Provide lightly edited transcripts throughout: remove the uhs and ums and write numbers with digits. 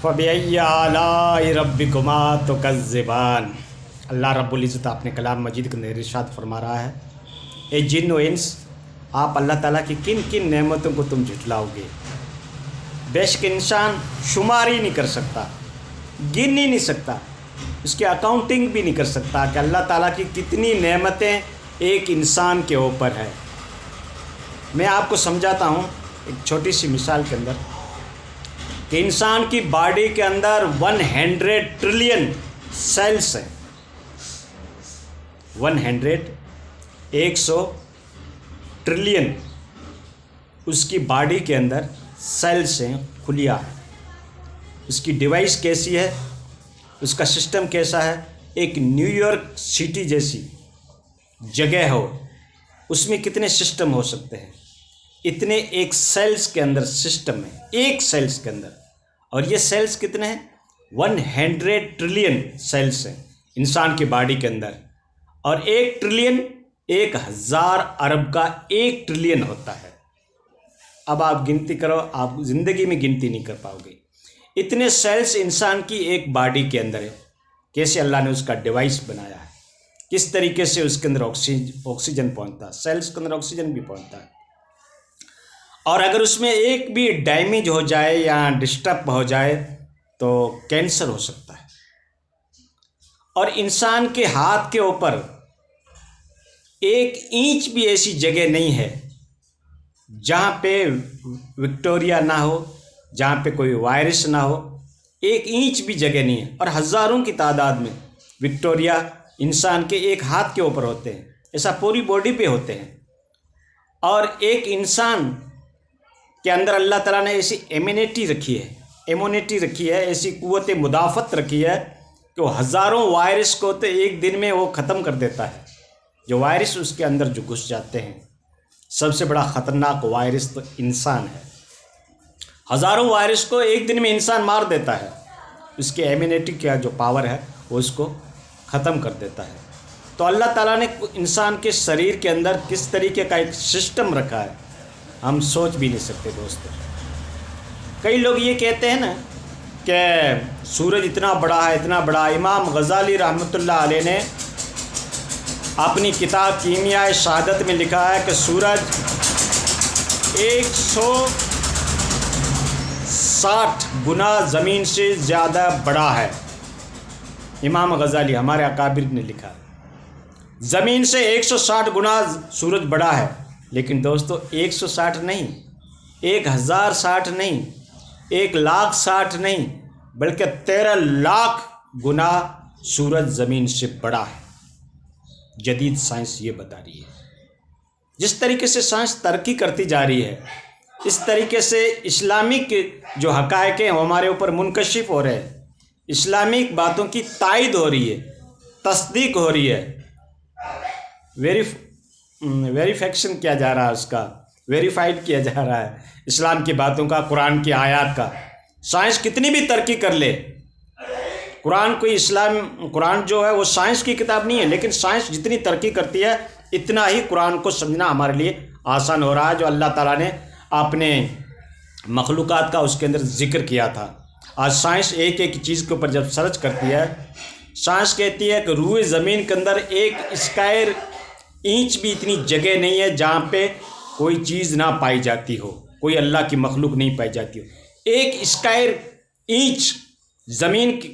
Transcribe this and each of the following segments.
فَبِأَيِّ آلَاءِ رَبِّكُمَا تُكَذِّبَانِ۔ اللہ رب العزت اپنے کلام مجید کے اندر ارشاد فرما رہا ہے، اے جن و انس، آپ اللہ تعالیٰ کی کن کن نعمتوں کو تم جھٹلاؤ گے؟ بے شک انسان شمار ہی نہیں کر سکتا، گن ہی نہیں سکتا، اس کی اکاؤنٹنگ بھی نہیں کر سکتا کہ اللہ تعالیٰ کی کتنی نعمتیں ایک انسان کے اوپر ہے۔ میں آپ کو سمجھاتا ہوں ایک چھوٹی سی مثال کے اندر کہ انسان کی باڈی کے اندر 100 ٹریلین سیلز ہیں، 100 ٹریلین اس کی باڈی کے اندر سیلز ہیں، خلیہ ہیں۔ اس کی ڈیوائس کیسی ہے، اس کا سسٹم کیسا ہے؟ ایک نیو یارک سٹی جیسی جگہ ہو، اس میں کتنے سسٹم ہو سکتے ہیں؟ اتنے ایک سیلز کے اندر سسٹم ہے، ایک سیلز کے اندر، اور یہ سیلز کتنے ہیں؟ 100 ٹریلین سیلز ہیں انسان کی باڈی کے اندر، اور 1 ٹریلین 1000 ارب کا 1 ٹریلین ہوتا ہے۔ اب آپ گنتی کرو، آپ زندگی میں گنتی نہیں کر پاؤ گے، اتنے سیلز انسان کی ایک باڈی کے اندر ہے۔ کیسے اللہ نے اس کا ڈیوائس بنایا ہے، کس طریقے سے اس کے اندر آکسیجن پہنچتا ہے، سیلز کے اندر آکسیجن بھی پہنچتا ہے، اور اگر اس میں ایک بھی ڈیمیج ہو جائے یا ڈسٹرب ہو جائے تو کینسر ہو سکتا ہے۔ اور انسان کے ہاتھ کے اوپر 1 انچ بھی ایسی جگہ نہیں ہے جہاں پہ وکٹوریا نہ ہو، جہاں پہ کوئی وائرس نہ ہو، 1 انچ بھی جگہ نہیں ہے، اور ہزاروں کی تعداد میں وکٹوریا انسان کے ایک ہاتھ کے اوپر ہوتے ہیں، ایسا پوری باڈی پہ ہوتے ہیں۔ اور ایک انسان کے اندر اللہ تعالیٰ نے ایسی ایمونٹی رکھی ہے، ایسی قوت مدافعت رکھی ہے کہ وہ ہزاروں وائرس کو تو ایک دن میں وہ ختم کر دیتا ہے۔ جو وائرس اس کے اندر جو گھس جاتے ہیں، سب سے بڑا خطرناک وائرس تو انسان ہے، ہزاروں وائرس کو ایک دن میں انسان مار دیتا ہے۔ اس کی ایمونٹی کا جو پاور ہے وہ اس کو ختم کر دیتا ہے۔ تو اللہ تعالیٰ نے انسان کے شریر کے اندر کس طریقے کا ایک سسٹم رکھا ہے، ہم سوچ بھی نہیں سکتے دوستو۔ کئی لوگ یہ کہتے ہیں نا کہ سورج اتنا بڑا ہے، اتنا بڑا۔ امام غزالی رحمۃ اللہ علیہ نے اپنی کتاب کیمیاء شہادت میں لکھا ہے کہ سورج 160 گنا زمین سے زیادہ بڑا ہے۔ امام غزالی ہمارے اکابر نے لکھا ہے زمین سے 160 گنا سورج بڑا ہے۔ لیکن دوستو 160 نہیں، 1060 نہیں، 1,60,000 نہیں، بلکہ 13 لاکھ گنا سورج زمین سے بڑا ہے۔ جدید سائنس یہ بتا رہی ہے۔ جس طریقے سے سائنس ترقی کرتی جا رہی ہے، اس طریقے سے اسلامک جو حقائق ہیں وہ ہمارے اوپر منکشف ہو رہے ہیں، اسلامک باتوں کی تائید ہو رہی ہے، تصدیق ہو رہی ہے، ویریفیکشن کیا جا رہا ہے، اس کا ویریفائڈ کیا جا رہا ہے اسلام کی باتوں کا، قرآن کی آیات کا۔ سائنس کتنی بھی ترقی کر لے، قرآن جو ہے وہ سائنس کی کتاب نہیں ہے، لیکن سائنس جتنی ترقی کرتی ہے اتنا ہی قرآن کو سمجھنا ہمارے لیے آسان ہو رہا ہے، جو اللہ تعالیٰ نے اپنے مخلوقات کا اس کے اندر ذکر کیا تھا۔ آج سائنس ایک ایک چیز کے اوپر جب سرچ کرتی ہے، سائنس کہتی ہے کہ روئے زمین کے اندر 1 اسکوائر انچ بھی اتنی جگہ نہیں ہے جہاں پہ کوئی چیز نہ پائی جاتی ہو، کوئی اللہ کی مخلوق نہیں پائی جاتی ہو۔ 1 اسکوائر انچ زمین کے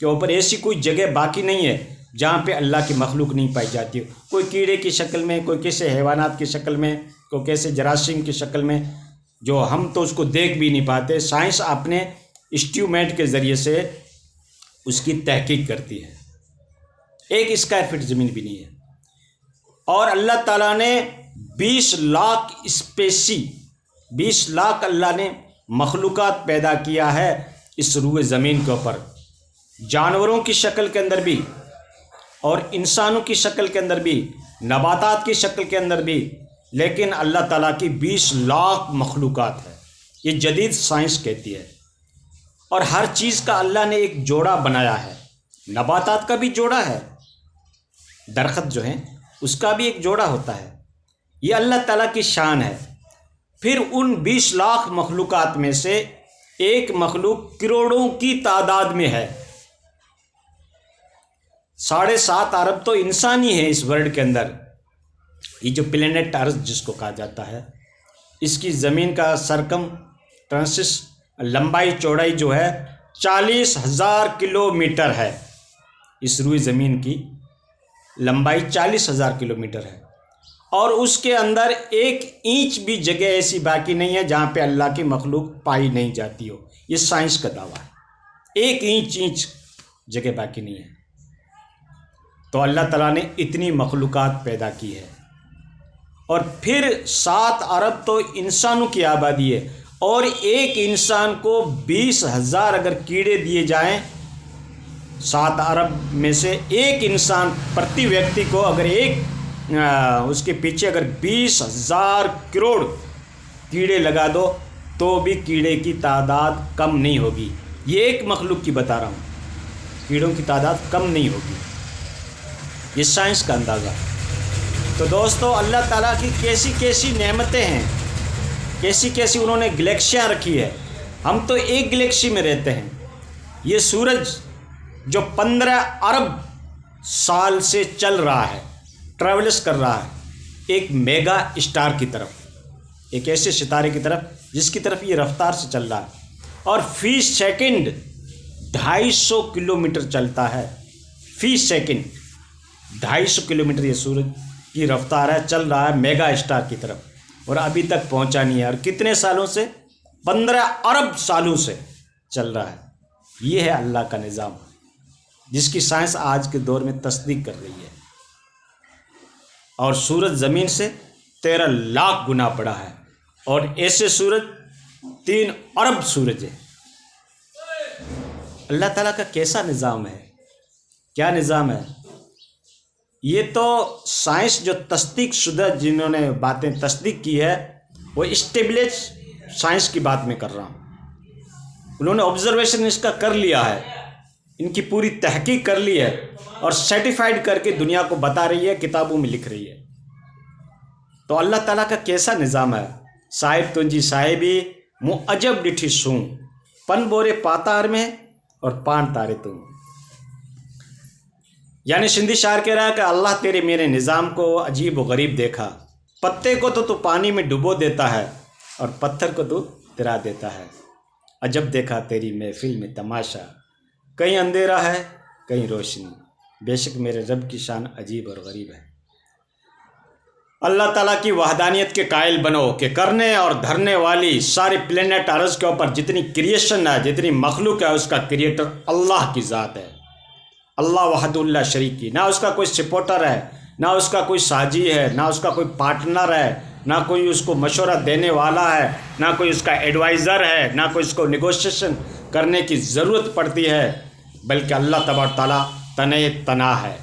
اوپر ایسی کوئی جگہ باقی نہیں ہے جہاں پہ اللہ کی مخلوق نہیں پائی جاتی ہو، کوئی کیڑے کی شکل میں، کوئی کیسے حیوانات کی شکل میں، کوئی کیسے جراثیم کی شکل میں، جو ہم تو اس کو دیکھ بھی نہیں پاتے۔ سائنس اپنے انسٹرومنٹ کے ذریعے سے اس کی تحقیق کرتی ہے۔ 1 اسکوائر فٹ زمین بھی نہیں ہے، اور اللہ تعالیٰ نے 20 لاکھ اسپیسی، 20 لاکھ اللہ نے مخلوقات پیدا کیا ہے اس روئے زمین کے اوپر، جانوروں کی شکل کے اندر بھی، اور انسانوں کی شکل کے اندر بھی، نباتات کی شکل کے اندر بھی، لیکن اللہ تعالیٰ کی 20 لاکھ مخلوقات ہے، یہ جدید سائنس کہتی ہے۔ اور ہر چیز کا اللہ نے ایک جوڑا بنایا ہے، نباتات کا بھی جوڑا ہے، درخت جو ہیں اس کا بھی ایک جوڑا ہوتا ہے، یہ اللہ تعالیٰ کی شان ہے۔ پھر ان 20 لاکھ مخلوقات میں سے ایک مخلوق کروڑوں کی تعداد میں ہے۔ 7.5 ارب تو انسان ہی ہے اس ورلڈ کے اندر۔ یہ جو پلینٹ ارض جس کو کہا جاتا ہے، اس کی زمین کا سرکم ٹرانسس لمبائی چوڑائی جو ہے 40,000 کلومیٹر ہے۔ اس روئے زمین کی لمبائی 40,000 کلومیٹر ہے، اور اس کے اندر 1 انچ بھی جگہ ایسی باقی نہیں ہے جہاں پہ اللہ کی مخلوق پائی نہیں جاتی ہو۔ یہ سائنس کا دعویٰ ہے، 1 انچ جگہ باقی نہیں ہے۔ تو اللہ تعالیٰ نے اتنی مخلوقات پیدا کی ہے، اور پھر 7 ارب تو انسانوں کی آبادی ہے، اور ایک انسان کو 20,000 اگر کیڑے دیے جائیں، 7 ارب میں سے ایک انسان پرتی ویکتی کو اگر اس کے پیچھے اگر 20,000 کروڑ کیڑے لگا دو تو بھی کیڑے کی تعداد کم نہیں ہوگی۔ یہ ایک مخلوق کی بتا رہا ہوں، کیڑوں کی تعداد کم نہیں ہوگی۔ یہ سائنس کا اندازہ۔ تو دوستو، اللہ تعالیٰ کی کیسی کیسی نعمتیں ہیں، کیسی کیسی انہوں نے گلیکسیاں رکھی ہے۔ ہم تو ایک گلیکسی میں رہتے ہیں۔ یہ سورج جو 15 ارب سال سے چل رہا ہے، ٹریولس کر رہا ہے ایک میگا اسٹار کی طرف، ایک ایسے ستارے کی طرف جس کی طرف یہ رفتار سے چل رہا ہے، اور فی سیکنڈ 250 کلومیٹر چلتا ہے۔ فی سیکنڈ 250 کلومیٹر یہ سورج کی رفتار ہے، چل رہا ہے میگا اسٹار کی طرف، اور ابھی تک پہنچا نہیں ہے۔ اور کتنے سالوں سے؟ 15 ارب سالوں سے چل رہا ہے۔ یہ ہے اللہ کا نظام، جس کی سائنس آج کے دور میں تصدیق کر رہی ہے۔ اور سورج زمین سے 13 لاکھ گنا بڑا ہے، اور ایسے سورج 3 ارب سورج ہے۔ اللہ تعالیٰ کا کیسا نظام ہے، کیا نظام ہے؟ یہ تو سائنس جو تصدیق شدہ جنہوں نے باتیں تصدیق کی ہے، وہ اسٹیبلش سائنس کی بات میں کر رہا ہوں۔ انہوں نے آبزرویشن اس کا کر لیا ہے، ان کی پوری تحقیق کر لی ہے، اور سرٹیفائڈ کر کے دنیا کو بتا رہی ہے، کتابوں میں لکھ رہی ہے۔ تو اللہ تعالیٰ کا کیسا نظام ہے۔ صاحب تنجی صاحبی مو عجب ڈٹھی سوں، پن بورے پاتار میں اور پان تارے تم۔ یعنی سندھی شاعر کہہ رہا ہے کہ اللہ تیرے میرے نظام کو عجیب و غریب دیکھا، پتے کو تو پانی میں ڈبو دیتا ہے، اور پتھر کو تو ترا دیتا ہے۔ عجب دیکھا تیری محفل میں تماشا، کہیں اندھیرا ہے کہیں روشنی، بے شک میرے رب کی شان عجیب اور غریب ہے۔ اللہ تعالیٰ کی وحدانیت کے قائل بنو کہ کرنے اور دھرنے والی ساری پلینٹ ارض کے اوپر جتنی کریشن ہے، جتنی مخلوق ہے، اس کا کریٹر اللہ کی ذات ہے، اللہ وحد اللہ شریک کی۔ نہ اس کا کوئی سپورٹر ہے، نہ اس کا کوئی ساجی ہے، نہ اس کا کوئی پارٹنر ہے، نہ کوئی اس کو مشورہ دینے والا ہے، نہ کوئی اس کا ایڈوائزر ہے، نہ کوئی اس کو نیگوشیشن کرنے کی ضرورت پڑتی ہے، بلکہ اللہ تبارک تعالیٰ تنہے تنہا ہے۔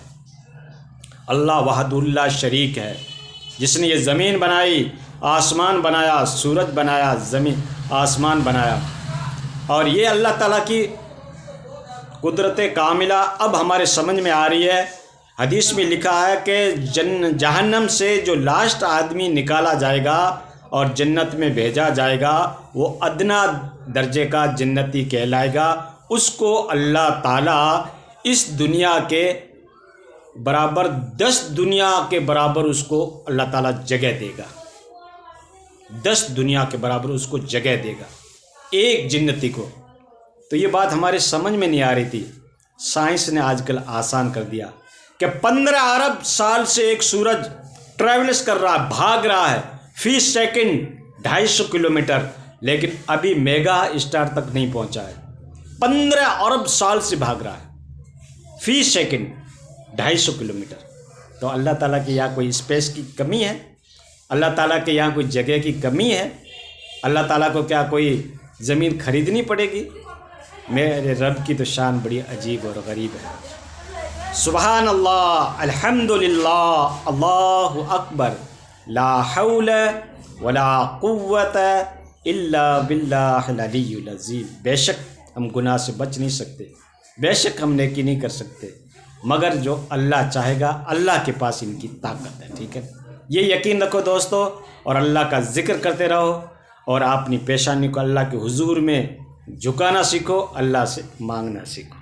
اللہ وحد اللہ شریک ہے، جس نے یہ زمین بنائی، آسمان بنایا، سورج بنایا، زمین آسمان بنایا۔ اور یہ اللہ تعالیٰ کی قدرت کاملہ اب ہمارے سمجھ میں آ رہی ہے۔ حدیث میں لکھا ہے کہ جہنم سے جو لاسٹ آدمی نکالا جائے گا اور جنت میں بھیجا جائے گا، وہ ادنا درجے کا جنتی کہلائے گا۔ اس کو اللہ تعالیٰ اس دنیا کے برابر 10 دنیا کے برابر اس کو اللہ تعالیٰ جگہ دے گا، 10 دنیا کے برابر اس کو جگہ دے گا ایک جنتی کو۔ تو یہ بات ہمارے سمجھ میں نہیں آ رہی تھی، سائنس نے آج کل آسان کر دیا کہ 15 ارب سال سے ایک سورج ٹریولس کر رہا ہے، بھاگ رہا ہے فی سیکنڈ 250 کلومیٹر، لیکن ابھی میگا اسٹار تک نہیں پہنچا ہے۔ 15 ارب سال سے بھاگ رہا ہے فی سیکنڈ 250 کلومیٹر۔ تو اللہ تعالیٰ کے یہاں کوئی اسپیس کی کمی ہے؟ اللہ تعالیٰ کے یہاں کوئی جگہ کی کمی ہے؟ اللہ تعالیٰ کو کیا کوئی زمین خریدنی پڑے گی؟ میرے رب کی تو شان بڑی عجیب اور غریب ہے۔ سبحان اللہ، الحمدللہ، اللہ اکبر، لا حول ولا قوت الا باللہ العلی العظیم۔ بے شک ہم گناہ سے بچ نہیں سکتے، بے شک ہم نیکی نہیں کر سکتے، مگر جو اللہ چاہے گا، اللہ کے پاس ان کی طاقت ہے۔ ٹھیک ہے، یہ یقین رکھو دوستو، اور اللہ کا ذکر کرتے رہو، اور اپنی پیشانی کو اللہ کے حضور میں جھکانا سیکھو، اللہ سے مانگنا سیکھو۔